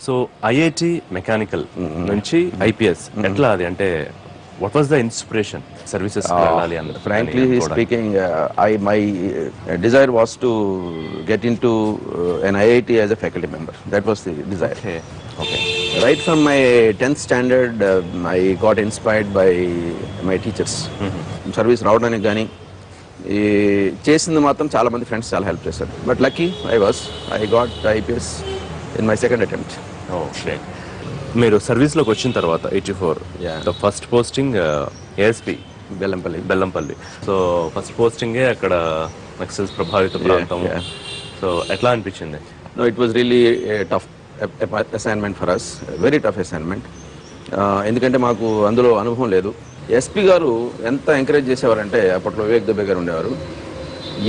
So IIT mechanical నుంచి IPS ఎట్లా అది అంటే what was the inspiration services వెళ్ళాలి అన్నది? Frankly speaking, my desire was to get into an IIT as a faculty member. That was the desire. Okay. Right from my 10th standard, I got inspired by my teachers. Service రావడానికి కానీ ఈ చేసింది మాత్రం చాలా మంది friends చాలా help చేశారు. But lucky I got IPS in my second attempt. మీరు సర్వీస్లోకి వచ్చిన తర్వాత 84 the first posting ASP Bellampalli. So first పోస్టింగే అక్కడ నక్సల్స్ ప్రభావిత ప్రాంతం. సో ఎట్లా అనిపించింది? No, it was really a tough assignment for us, very tough assignment. ఎందుకంటే మాకు అందులో అనుభవం లేదు. ఎస్పీ గారు ఎంత ఎంకరేజ్ చేసేవారంటే, అప్పట్లో వివేక్ దుబే గారు ఉండేవారు,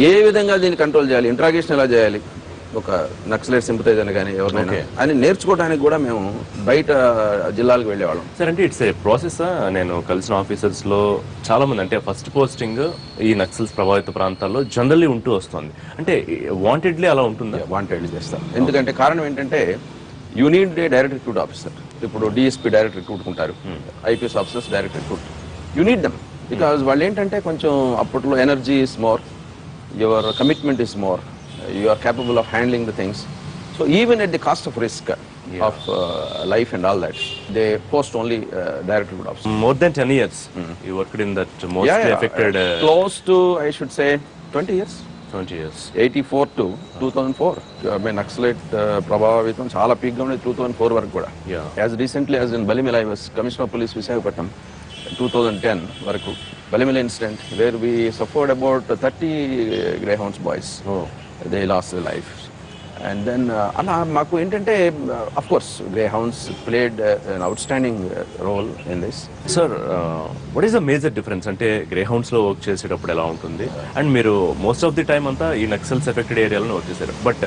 ఏ విధంగా దీన్ని కంట్రోల్ చేయాలి, ఇంట్రాగేషన్ ఎలా చేయాలి ఒక నక్సలైట్ సింపథైజర్ కానీ ఎవరినైనా అని నేర్చుకోవడానికి కూడా మేము బయట జిల్లాలకు వెళ్ళేవాళ్ళం. సార్ అంటే ఇట్స్ ఏ ప్రాసెస్. నేను కలిసిన ఆఫీసర్స్ లో చాలా మంది అంటే ఫస్ట్ పోస్టింగ్ ఈ నక్సల్స్ ప్రభావిత ప్రాంతాల్లో జనరల్లీ ఉంటూ వస్తుంది. అంటే వాంటెడ్లీ అలా ఉంటుందా? వాంటెడ్లీ చేస్తాం. ఎందుకంటే కారణం ఏంటంటే you need a direct recruit officer. ఇప్పుడు డిఎస్పీ డైరెక్ట్ రిక్రూట్ ఉంటారు, IPS officers direct recruit. You need them because వాళ్ళు ఏంటంటే కొంచెం అప్పట్లో energy is more, your commitment is more, you are capable of handling the things. So even at the cost of risk of life and all that, they post only direct recruit officers. More than 10 years you worked in that mostly affected close to, I should say, 20 years. 20 years. 84 to 2004. I mean, Naxalite ప్రభావితం చాలా peak గా ఉంది 2004 వరకు కూడా. As recently as in Balimila, I was Commissioner of Police Visakhapatnam 2010 వరకు. Balimila incident where we suffered about 30 Greyhounds boys. They lost their life. And then అలా మాకు ఏంటంటే of course Greyhounds played an outstanding role in this. Sir, what is the major difference అంటే Greyhounds లో work చేసేటప్పుడు ఎలా ఉంటుంది and మీరు most of the time అంతా ఈ నక్సల్స్ ఎఫెక్టెడ్ ఏరియాలో వర్క్ చేశారు, బట్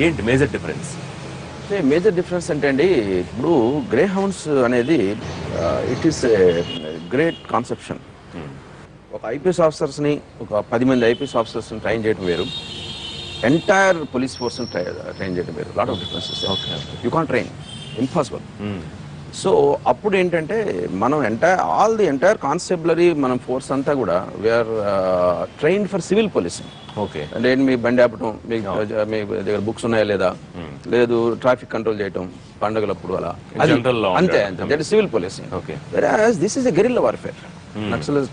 ఏంటి మేజర్ డిఫరెన్స్? మేజర్ డిఫరెన్స్ అంటే అండి, ఇప్పుడు గ్రేహౌండ్స్ అనేది it is a great conception. ఒక ఐపీఎస్ ఆఫీసర్స్ని ఒక 10 మంది ఐపీఎస్ ఆఫీసర్స్ని ట్రైన్ చేయడం వేరు, ఎంటైర్ పోలీస్ ఫోర్స్ ట్రైన్ చేయడం వేరు. Lot of differences. You can't train, impossible. So అప్పుడు ఏంటంటే మనం ఆల్ ది ఎంటైర్ కాన్స్టేబులరీ మనం ఫోర్స్ అంతా కూడా we're trained for civil policing. Okay. అంటే మీ బండి ఆపటం, మీ దగ్గర బుక్స్ ఉన్నాయా లేదా, లేదు ట్రాఫిక్ కంట్రోల్ చేయటం పండుగలప్పుడు అలా, అంతే అంతే. That is civil policing. Whereas this is a guerrilla warfare. Naxals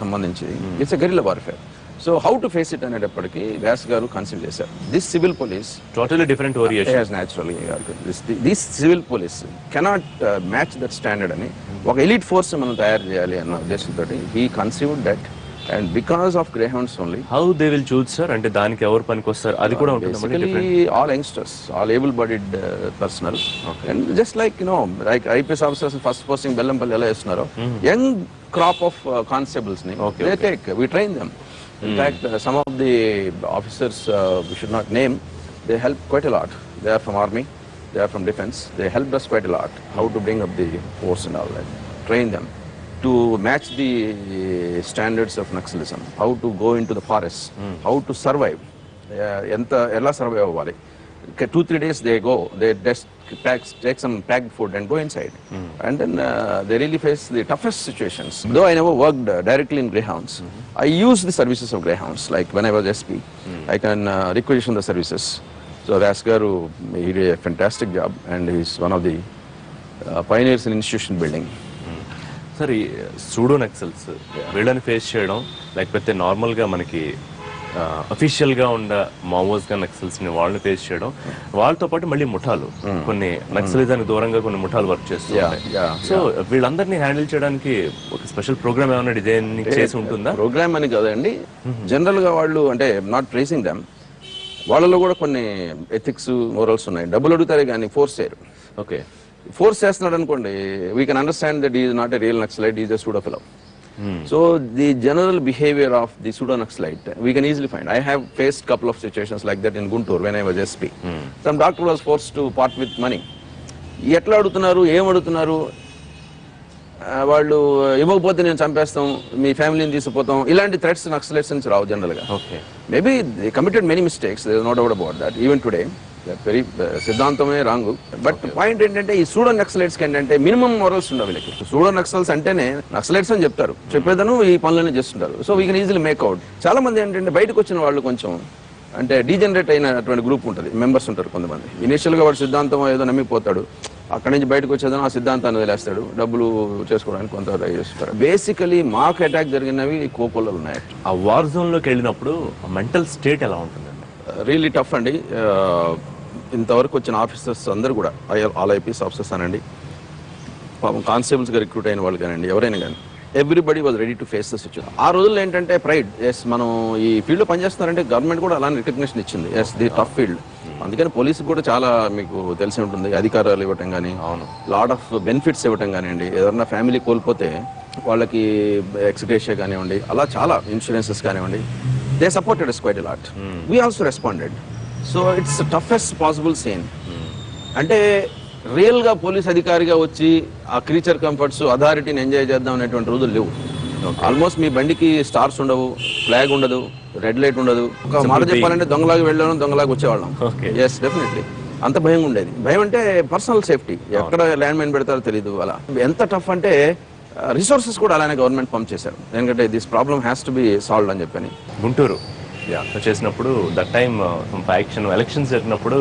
సంబంధించి it's a guerrilla warfare. So how to face it అనేటప్పటికి వ్యాస్ గారు కన్సిడర్ చేశారు. This civil police totally different orientation. Naturally this civil police cannot match that standard అని ఒక elite force మనం తయారు చేయాలి అన్న ఉద్దేశంతో he conceived that. And because of Greyhounds only how they will choose sir, అంటే దానికి ఎవరు పనికొస్తారు అది కూడా ఉంటుంది. All youngsters, all able bodied personnel, and just like like IPS officers first posting Bellampalli ఎలా చేస్తున్నారో, యంగ్ క్రాప్ ఆఫ్ కానిస్టేబుల్స్ ని they take, we train them. In fact, some of the officers we should not name, they help quite a lot. They are from army, they are from defense. They helped us quite a lot how to bring up the force and all that. Train them to match the standards of Naxalism, how to go into the forest, how to survive. Ella survive avvali. 2-3 days they go, they just take some packed food and go inside. And then they really face the toughest situations. Though I never worked directly in Greyhounds, I used the services of Greyhounds. Like when I was SP, I can requisition the services. So Vaskaru, he did a fantastic job and he's one of the pioneers in institution building. Sir, pseudo Naxals వీళ్ళని face చేయడం లేకపోతే నార్మల్గా మనకి అఫీషియల్గా ఉన్న మావోస్గా నక్సల్స్ని వాళ్ళని face చేయడం, వాళ్ళతో పాటు మళ్ళీ ముఠాలు కొన్ని నక్సలిజానికి దూరంగా కొన్ని ముఠాలు వర్క్ చేస్తున్నాయి. సో వీళ్ళందరినీ హ్యాండిల్ చేయడానికి ఒక స్పెషల్ ప్రోగ్రామ్ ఏమైనా డిజైన్ చేసి ఉంటుందా? ప్రోగ్రామ్ అని కదండి, జనరల్ గా వాళ్ళు అంటే నాట్ ప్రైజింగ్ దెమ్, వాళ్ళలో కూడా కొన్ని ఎథిక్స్ మోరల్స్ ఉన్నాయి. డబ్బులు అడుగుతారే కానీ ఫోర్స్ చేయరు. ఓకే. ఫోర్స్ చేస్తున్నాడు అనుకోండి, we can understand that is not a real naxalite, is a pseudo fellow. So the general behavior of the pseudo Naxalite we can easily find. I have faced couple of situations like that in Guntur when I was SP. Some doctor was forced to part with money. ఎట్లా అడుగుతున్నారు, ఏం అడుగుతున్నారు, వాళ్ళు ఇవ్వకపోతే నేను చంపేస్తాం, మీ ఫ్యామిలీని తీసుకుపోతాం, ఇలాంటి థ్రెట్స్ నక్సలైట్స్ నుంచి రావు జనరల్ గా. Maybe they committed many mistakes, there is no doubt about that even today. Very సిద్ధాంతమే రాంగ్. బట్ పాయింట్ ఏంటంటే ఈ సూడో నక్సలైట్స్ ఏంటంటే మినిమం మొరల్స్ ఉండవు వీళ్ళకి. సూడో నక్సల్స్ అంటేనే నక్సలైట్స్ అని చెప్తారు, చెప్పేదను ఈ పనులన్నీ చేస్తుంటారు. So we can easily make out. చాలా మంది ఏంటంటే బయటకు వచ్చిన వాళ్ళు కొంచెం అంటే డీజనరేట్ అయినటువంటి గ్రూప్ ఉంటుంది, మెంబర్స్ ఉంటారు కొంతమంది. ఇనిషియల్ గా వాడు సిద్ధాంతం ఏదో నమ్మిపోతాడు, అక్కడి నుంచి బయటకు వచ్చేదని ఆ సిద్ధాంతాన్ని వదిలేస్తాడు, డబ్బులు చేసుకోవడానికి కొంత ట్రై చేస్తారు. బేసికలీ మాకు అటాక్ జరిగినవి కోకోలో ఉన్నాయి. ఆ వార్ జోన్ లోకి వెళ్ళినప్పుడు మెంటల్ స్టేట్ ఎలా ఉంటుందండి? రియల్లీ టఫ్ అండి. ఇంతవరకు వచ్చిన ఆఫీసర్స్ అందరూ కూడా ఆల్ ఐపీఎస్ ఆఫీసర్స్ అనండి, పాపం కానిస్టేబుల్స్గా రిక్రూట్ అయిన వాళ్ళు కానివ్వండి, ఎవరైనా కానీ everybody was ready to face the situation. ఆ రోజుల్లో ఏంటంటే ప్రైడ్, ఎస్ మనం ఈ ఫీల్డ్లో పనిచేస్తున్నారంటే గవర్నమెంట్ కూడా అలానే రికగ్నిషన్ ఇచ్చింది, ఎస్ ది టఫ్ ఫీల్డ్. అందుకని పోలీసు కూడా చాలా మీకు తెలిసి ఉంటుంది, అధికారాలు ఇవ్వటం కానీ, లాట్ ఆఫ్ బెనిఫిట్స్ ఇవ్వటం కానివ్వండి, ఏదన్నా ఫ్యామిలీ కోల్పోతే వాళ్ళకి ఎక్స్గ్రేషియా కానివ్వండి, అలా చాలా ఇన్సూరెన్సెస్ కానివ్వండి, they supported us quite a lot. We also responded. So it's the toughest possible scene. అంటే రియల్ గా పోలీస్ అధికారిగా వచ్చి ఆ క్రీచర్ కంఫర్ట్స్ అథారిటీని ఎంజాయ్ చేద్దాం అనేటువంటి రోజులు లేవు. ఆల్మోస్ట్ మీ బండికి స్టార్స్ ఉండవు, ఫ్లాగ్ ఉండదు, రెడ్ లైట్ ఉండదు. ఒక మాట చెప్పాలంటే దొంగలాగా వెళ్ళాను, దొంగలాగా వచ్చేవాళ్ళం. ఎస్ డెఫినెట్లీ అంత భయం ఉండేది. భయం అంటే పర్సనల్ సేఫ్టీ, ఎక్కడ ల్యాండ్ మైన్ పెడతారో తెలియదు. అలా ఎంత టఫ్ అంటే రిసోర్సెస్ కూడా అలానే గవర్నమెంట్ పంప్ చేశారు, ఎందుకంటే this problem has to be solved అని చెప్పని. గుంటూరు చేసినప్పుడు దట్ టైమ్ ఫ్యాక్షన్ ఎలక్షన్స్ జరిగినప్పుడు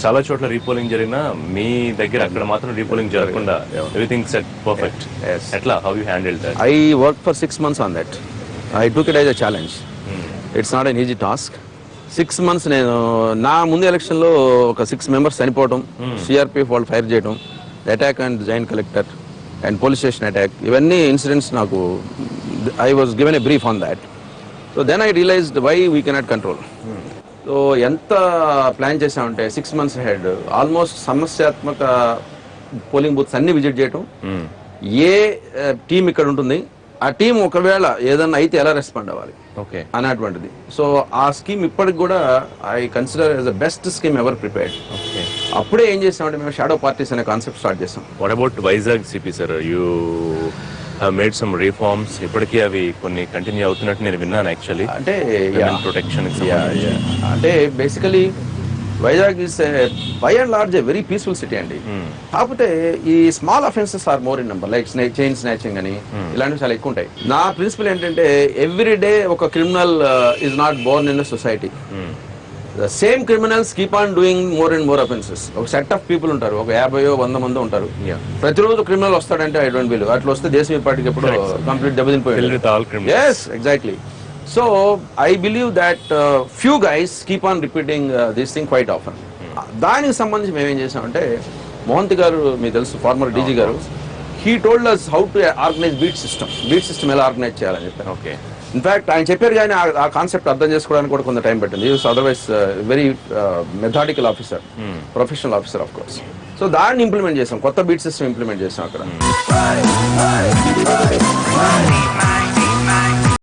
చాలా చోట్ల రీపోలింగ్ జరిగినా మీ దగ్గర అక్కడ మాత్రం రీపోలింగ్ జరగకుండా ఎవ్రీథింగ్ సెట్ పర్ఫెక్ట్. ఎట్లా, how you handle that? I work for 6 months on that. I took it as a challenge. It's not an easy task. 6 months నేను నా ముందు ఎలక్షన్లో ఒక 6 members చనిపోవడం, సిఆర్పిఎఫ్ వాళ్ళు ఫైర్ చేయడం, attack and joint collector and police station attack, ఇవన్నీ incidents నాకు I was given a brief on that. So then I realised why we cannot control. సో ఎంత ప్లాన్ చేసామంటే 6 months హెడ్ ఆల్మోస్ట్ సమస్యాత్మక polling booths అన్ని visit చేయటం, ఏ team ఇక్కడ ఉంటుంది, ఆ టీం ఒకవేళ ఏదన్నా అయితే ఎలా రెస్పాండ్ అవ్వాలి అనేటువంటిది. సో ఆ స్కీమ్ ఇప్పటికి కూడా I consider as the best scheme ever prepared. అప్పుడే ఏం చేసామంటే మేము షాడో పార్టీస్ అనే కాన్సెప్ట్ స్టార్ట్ చేసాం. What about Vizag CP sir? You have made some reforms, ఇప్పటికీ అవి కొన్ని కంటిన్యూ అవుతున్నట్టు నేను విన్నాను యాక్చువల్లీ. అంటే ప్రొటెక్షన్ అంటే basically Vizag is by and large a very peaceful city అండి. కాకపోతే ఈ small offences are more in number, like chain snatching అని ఇలాంటివి చాలా ఎక్కువ ఉంటాయి. నా ప్రిన్సిపల్ ఏంటంటే ఎవ్రీ డే ఒక criminal is not born in the society. The same criminals keep on doing more and more offences. ఒక సెట్ ఆఫ్ పీపుల్ ఉంటారు, ఒక 50-100 మంది ఉంటారు. ప్రతిరోజు క్రిమినల్ వస్తాడంటే ఐ డోంట్ బిలీవ్. అట్లా వస్తే దేశం ఇప్పటికి ఎప్పుడు కంప్లీట్ దెబ్బతినిపోయింది. Yes exactly. So I believe that few guys keep on repeating this thing quite often. దానికి సంబంధించి మేము ఏం చేసామంటే, మోహంతి గారు మీకు తెలుసు, ఫార్మర్ డీజీ గారు, he told us how to organize beat system ఎలా ఆర్గనైజ్ చేయాలని చెప్పారు. ఓకే, ఇన్ఫాక్ట్ ఆయన చెప్పారు కానీ ఆ కాన్సెప్ట్ అర్థం చేసుకోవడానికి కూడా కొంత టైం పట్టింది. Otherwise very methodical officer, professional officer of course. So దాన్ని ఇంప్లిమెంట్ చేసాం, కొత్త బీట్ సిస్టమ్ ఇంప్లిమెంట్ చేసాం అక్కడ.